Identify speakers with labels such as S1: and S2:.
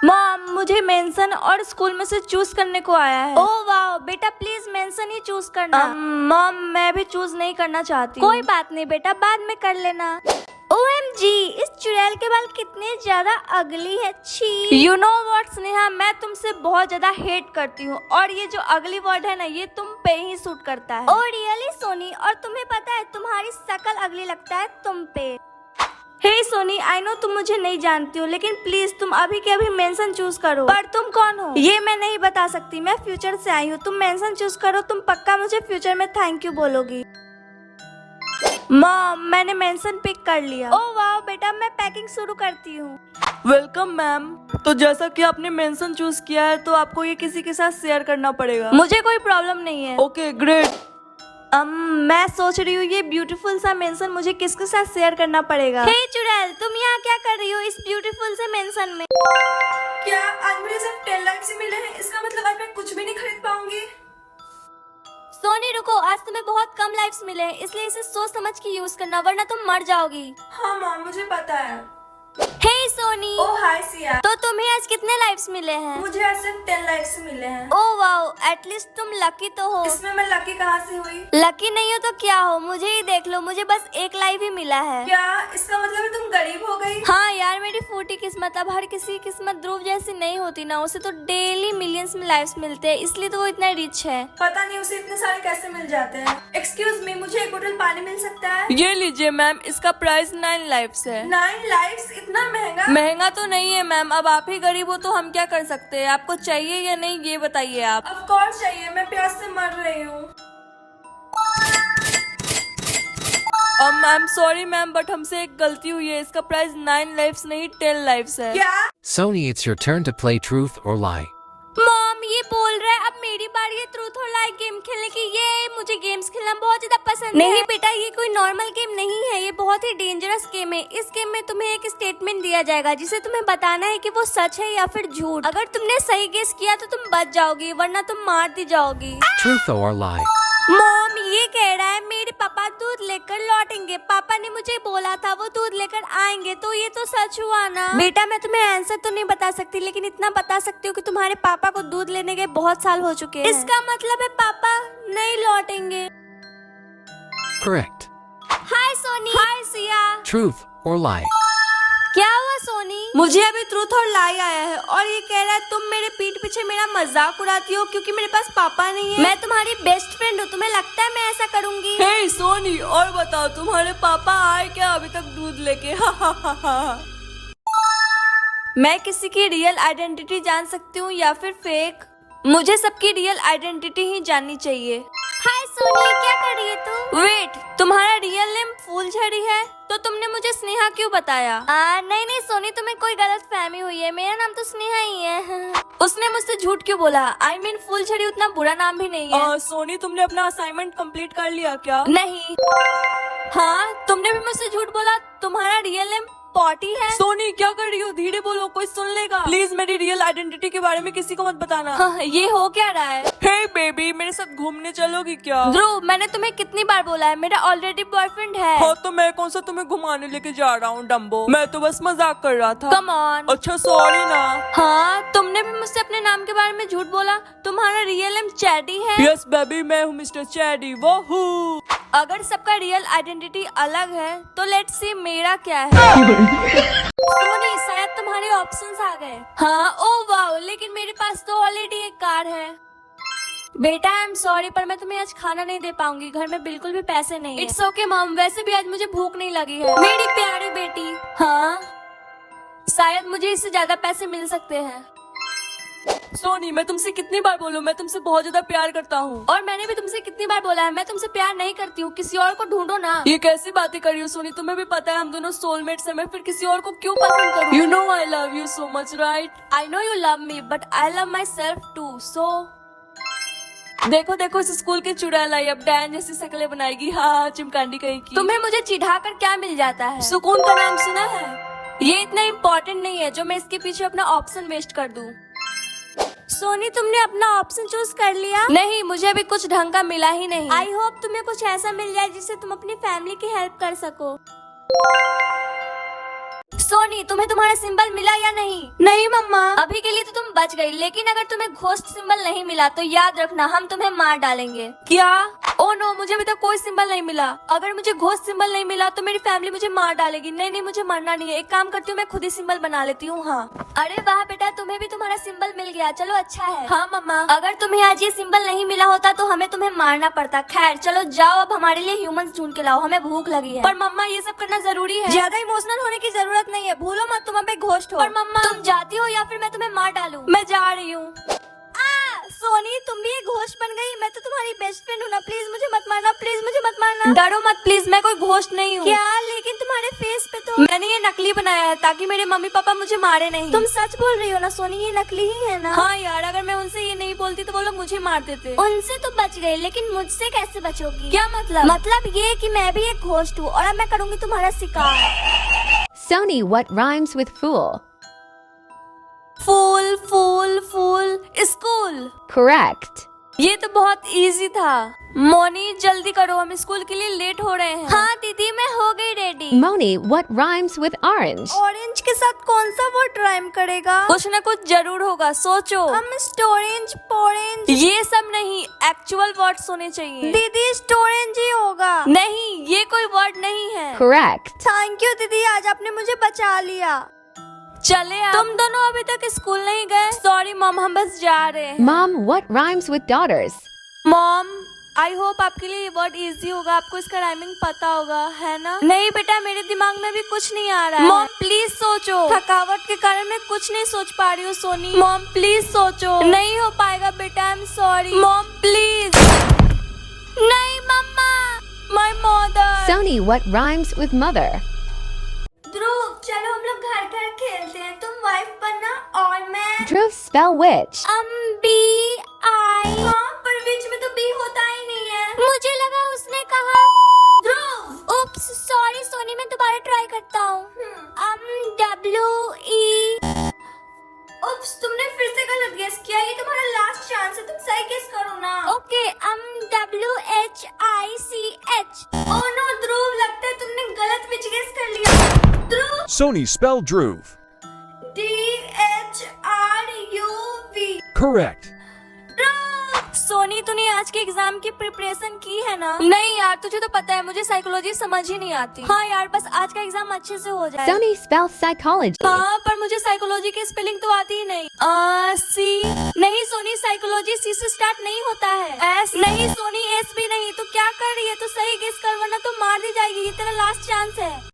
S1: Mom, मुझे mention और school में से चूज करने को आया है।
S2: ओह वाह बेटा, प्लीज मेंशन ही चूज करना।
S1: मॉम, मैं भी चूज नहीं करना चाहती हूँ।
S2: कोई बात नहीं बेटा, बाद में कर लेना। OMG, इस चुड़ैल के बाल कितने ज्यादा अगली है। छी।
S1: यू नो व्हाट स्नेहा, मैं तुमसे बहुत ज्यादा हेट करती हूँ और ये जो अगली वर्ड है ना, ये तुम पे ही सूट करता है।
S2: ओह रियली सोनी, और तुम्हें पता है तुम्हारी शक्ल अगली लगता है तुम पे।
S1: हे सोनी, आई नो तुम मुझे नहीं जानती हो, लेकिन प्लीज तुम अभी के अभी मेंशन चूज करो।
S2: पर तुम कौन हो?
S1: ये मैं नहीं बता सकती, मैं फ्यूचर से आई हूँ। तुम मेंशन चूज करो, तुम पक्का मुझे फ्यूचर में थैंक यू बोलोगी। मॉम, मैंने मेंशन पिक कर लिया।
S2: ओह वाह बेटा, मैं पैकिंग शुरू करती हूँ।
S1: Welcome ma'am. तो जैसा कि आपने मेंशन चूज किया है, तो आपको ये किसी के साथ शेयर करना पड़ेगा।
S2: मुझे कोई प्रॉब्लम नहीं है।
S1: Okay great. मैं सोच रही हूँ ये ब्यूटीफुल सा मेंशन मुझे किसके साथ शेयर करना पड़ेगा।
S2: हे चुड़ैल, तुम यहाँ क्या कर रही हो इस ब्यूटीफुल से मेंशन में?
S1: क्या आज मुझे सिर्फ 10 लाइक्स ही मिले हैं? इसका मतलब आज मैं कुछ भी नहीं खरीद पाऊंगी।
S2: सोनी रुको, आज तुम्हें बहुत कम लाइक्स मिले हैं, इसलिए इसे सोच समझ के यूज करना, वरना तुम मर जाओगी।
S1: हाँ मॉम, मुझे पता है।
S2: हे सोनी।
S1: ओह हाय सिया।
S2: तो तुम्हें आज कितने लाइक्स मिले हैं?
S1: मुझे आज सिर्फ 10 लाइक्स मिले हैं।
S2: ओह वाओ, एटलीस्ट तुम लकी तो हो।
S1: इसमें मैं लकी कहाँ से हुई?
S2: लकी नहीं हो तो क्या हो, मुझे ही देख लो, मुझे बस 1 लाइव ही मिला है।
S1: क्या इसका मतलब है तुम गरीब हो गई?
S2: हाँ यार, मेरी फूटी किस्मत। अब हर किसी की किस्मत ध्रुव जैसी नहीं होती ना, उसे तो डेली मिलियंस में लाइव्स मिलते हैं, इसलिए तो वो इतना रिच है।
S1: पता नहीं उसे इतने सारे कैसे मिल जाते हैं। एक्सक्यूज मी, मुझे एक बोतल पानी मिल सकता है? ये लीजिए मैम, इसका प्राइस 9 लाइफ्स है। 9 लाइफ्स? इतना महंगा? महंगा तो नहीं है मैम, अब आप ही गरीब हो तो हम क्या कर सकते हैं। आपको चाहिए या नहीं ये बताइए आप। ऑफ कोर्स चाहिए, मैं प्यास से मर रही हूँ। मैम सॉरी मैम, बट हमसे एक गलती हुई है, इसका प्राइस 9 लाइफ्स नहीं 10 लाइफ्स है। क्या?
S3: Sony, it's your turn to play Truth or Lie.
S2: Mom, ये बोल रहा है अब मेरी बारी है ट्रूथ और लाई गेम खेलने की। ये मुझे गेम्स खेलना बहुत ज्यादा पसंद है। नहीं बेटा, ये कोई नॉर्मल गेम नहीं है, ये बहुत ही डेंजरस गेम है। इस गेम में तुम्हें एक स्टेटमेंट दिया जाएगा, जिसे तुम्हें बताना है कि वो सच है या फिर झूठ। अगर तुमने सही गेस किया तो तुम बच जाओगी, वरना तुम मार दी जाओगी।
S3: Truth or Lie.
S2: मॉम, ये कह रहा है मेरे पापा दूध लेकर लौटेंगे। पापा ने मुझे बोला था वो दूध लेकर आएंगे, तो ये तो सच हुआ ना? बेटा मैं तुम्हें आंसर तो नहीं बता सकती, लेकिन इतना बता सकती हूँ कि तुम्हारे पापा को दूध लेने के बहुत साल हो चुके हैं। इसका मतलब है पापा नहीं लौटेंगे।
S3: Correct.
S2: Hi Soni. Hi Siya.
S3: Truth or Lie.
S2: क्या हुआ सोनी?
S1: मुझे अभी ट्रूथ और लाई आया है और ये कह रहा है तुम मेरे पीठ पीछे मेरा मजाक उड़ाती हो क्योंकि मेरे पास पापा नहीं है।
S2: मैं तुम्हारी बेस्ट फ्रेंड हूँ, तुम्हें लगता है मैं ऐसा करूँगी?
S1: हे सोनी, और बताओ तुम्हारे पापा आए क्या अभी तक दूध लेके? मैं किसी की रियल आइडेंटिटी जान सकती हूँ या फिर फेक? मुझे सबकी रियल आइडेंटिटी ही जाननी चाहिए।
S2: हाय सोनी, क्या कर रही है तू?
S1: वेट, तुम्हारा रियल नेम फूलझड़ी है, तो तुमने मुझे स्नेहा क्यों बताया?
S2: नहीं नहीं सोनी, तुम्हें कोई गलत फहमी हुई है, मेरा नाम तो स्नेहा ही है।
S1: उसने मुझसे झूठ क्यों बोला? I mean, फूलझड़ी उतना बुरा नाम भी नहीं है। सोनी, तुमने अपना असाइनमेंट कंप्लीट कर लिया क्या? नहीं। हाँ, तुमने भी मुझसे झूठ बोला। तुम्हारा रियल नेम पॉटी है। सोनी क्या कर रही हो? धीरे बोलो, कोई सुन लेगा। प्लीज मेरी रियल आइडेंटिटी के बारे में किसी को मत बताना। हाँ, ये हो क्या रहा है? हे बेबी, मेरे साथ घूमने चलोगी क्या? ध्रुव, मैंने तुम्हें कितनी बार बोला है, मेरा ऑलरेडी बॉयफ्रेंड है। हाँ, तो मैं कौन सा तुम्हें घुमाने लेके जा रहा हूँ डम्बो? मैं तो बस मजाक कर रहा था। Come on. अच्छा सॉरी ना। हाँ, तुमने भी मुझसे अपने नाम के बारे में झूठ बोला। तुम्हारा रियल नेम चैडी है। यस बेबी, मैं हूँ मिस्टर चैडी। वो अगर सबका रियल आइडेंटिटी अलग है तो लेट्स सी मेरा क्या है। सोनी, शायद तुम्हारे ऑप्शंस आ गए। हाँ, ओह वाओ, लेकिन मेरे पास तो ऑलरेडी एक कार है। बेटा आई एम सॉरी, पर मैं तुम्हें आज खाना नहीं दे पाऊंगी, घर में बिल्कुल भी पैसे नहीं है। इट्स ओके मॉम, वैसे भी आज मुझे भूख नहीं लगी है। मेरी प्यारी बेटी। हाँ, शायद मुझे इससे ज्यादा पैसे मिल सकते हैं। सोनी, मैं तुमसे कितनी बार बोलूं, मैं तुमसे बहुत ज्यादा प्यार करता हूँ। और मैंने भी तुमसे कितनी बार बोला है मैं तुमसे प्यार नहीं करती हूँ, किसी और को ढूंढो ना। ये कैसी बातें कर रही हो सोनी? तुम्हें भी पता है हम दोनों सोलमेट्स हैं, मैं फिर किसी और को क्यों पसंद करूँ? You know I love you so much right? I know you love me, but I love myself too. So देखो देखो, इस स्कूल की चुड़ैल आई, अब डैन जैसी शक्लें बनाएगी। हाँ, चिमकांडी कहीं की। तुम्हें मुझे चिढ़ा कर क्या मिल जाता है? सुकून का नाम सुना है? ये इतना इम्पोर्टेंट नहीं है जो मैं इसके पीछे अपना ऑप्शन वेस्ट कर दूं। सोनी, तुमने अपना ऑप्शन चूज कर लिया? नहीं, मुझे अभी कुछ ढंग का मिला ही नहीं। आई होप तुम्हें कुछ ऐसा मिल जाए जिससे तुम अपनी फैमिली की हेल्प कर सको।
S2: सोनी, तुम्हें तुम्हारा सिंबल मिला या नहीं?
S1: नहीं मम्मा।
S2: अभी के लिए तो तुम बच गई, लेकिन अगर तुम्हें घोस्ट सिंबल नहीं मिला तो याद रखना हम तुम्हें मार डालेंगे।
S1: क्या? ओ नो, मुझे अभी तक कोई सिंबल नहीं मिला। अगर मुझे घोस्ट सिंबल नहीं मिला तो मेरी फैमिली मुझे मार डालेगी। नहीं नहीं, मुझे मरना नहीं है। एक काम करती हूँ, मैं खुद ही सिंबल बना लेती हूँ। हाँ।
S2: अरे वाह बेटा, तुम्हें भी तुम्हारा सिंबल मिल गया, चलो अच्छा है।
S1: हाँ मम्मा।
S2: अगर तुम्हें आज ये सिंबल नहीं मिला होता तो हमें तुम्हें मारना पड़ता। खैर चलो जाओ, अब हमारे लिए ह्यूमंस ढूंढ के लाओ, हमें भूख लगी है।
S1: पर मम्मा ये सब करना जरूरी है।
S2: ज्यादा इमोशनल होने की जरूरत नहीं है, भूलो मत तुम अभी घोस्ट हो।
S1: पर मम्मा,
S2: तुम जाती हो या फिर मैं तुम्हें मार डालूं?
S1: मैं जा रही हूँ।
S2: सोनी, तुम भी एक घोस्ट बन गई। मैं तो तुम्हारी बेस्ट फ्रेंड हूँ ना, प्लीज मुझे मत मारना, प्लीज मुझे मत मारना।
S1: डरो मत प्लीज, मैं कोई घोस्ट नहीं हूँ।
S2: क्या? लेकिन तुम्हारे फेस पे तो
S1: मैंने ये नकली बनाया है ताकि मेरे मम्मी पापा मुझे मारे नहीं।
S2: तुम सच बोल रही हो ना सोनी, ये नकली ही है ना?
S1: हाँ यार, अगर मैं उनसे ये नहीं बोलती तो वो लोग मुझे मार देते।
S2: उनसे तो बच गए, लेकिन मुझसे कैसे बचोगी?
S1: क्या मतलब?
S2: मतलब ये कि मैं भी एक घोस्ट हूँ और अब मैं करूँगी तुम्हारा शिकार।
S4: Sony, what rhymes with fool?
S1: Fool fool fool school.
S4: Correct.
S1: ये तो बहुत इजी था। मोनी जल्दी करो, हम स्कूल के लिए लेट हो रहे हैं।
S2: हाँ दीदी, मैं हो गई ready.
S4: Moni, what rhymes with orange?
S2: Orange के साथ कौन सा वर्ड राइम करेगा?
S1: कुछ न कुछ जरूर होगा, सोचो।
S2: हम स्टोरेंज, पोरेंज।
S1: ये सब नहीं, एक्चुअल वर्ड्स होने चाहिए।
S2: दीदी स्टोरेंज ही होगा।
S1: नहीं, ये कोई वर्ड नहीं है।
S4: Correct.
S2: थैंक यू दीदी, आज आपने मुझे बचा लिया।
S1: चले आप। तुम दोनों अभी तक स्कूल नहीं गए? सॉरी मॉम, हम बस जा रहे हैं।
S4: Mom, what rhymes with daughters?
S1: Mom, I hope आपके लिए ये वर्ड इजी होगा, आपको इसका राइमिंग पता होगा, है ना? नहीं बेटा, मेरे दिमाग में भी कुछ नहीं आ रहा है। मॉम प्लीज सोचो। थकावट के कारण मैं कुछ नहीं सोच पा रही हूँ सोनी। मॉम प्लीज सोचो। नहीं हो पाएगा बेटा, I am sorry. Mom please. नहीं मम्मा, my mother.
S4: Sony, what rhymes with mother?
S2: Dhruv, चलो हम लोग घर घर खेलते हैं। तुम वाइफ बनना और मैं
S4: Dhruv, spell witch.
S2: B-I। हाँ, पर बीच में तो बी होता ही नहीं है। मुझे लगा उसने कहा ध्रुव। उप्स, सॉरी सोनी, मैं दोबारा ट्राई करता हूँ। W-E। उप्स, तुमने फिर से गलत गेस किया। ये तुम्हारा लास्ट चांस है, तुम सही गेस करो ना। Okay, W-H-I-C-H। ओह नो ध्रुव, लगता है तुमने गलत विच गेस कर लिया। ध्रुव।
S5: Sony, spell Dhruv.
S2: D-H-R-U-V।
S5: Correct.
S1: Soni, तूने आज के एग्जाम की प्रिपरेशन की है ना? नहीं यार, तुझे तो पता है मुझे साइकोलॉजी समझ ही नहीं आती। हाँ यार, बस आज का एग्जाम अच्छे से हो जाए।
S4: Sony, spell psychology.
S1: हाँ, पर मुझे साइकोलॉजी की स्पेलिंग तो आती ही नहीं। सी नहीं सोनी, साइकोलॉजी सी से स्टार्ट नहीं होता है। एस नहीं सोनी, एस भी नहीं। तो क्या कर रही है? तो सही गेस कर, वरना तो मार दी जाएगी। ये तेरा लास्ट चांस है।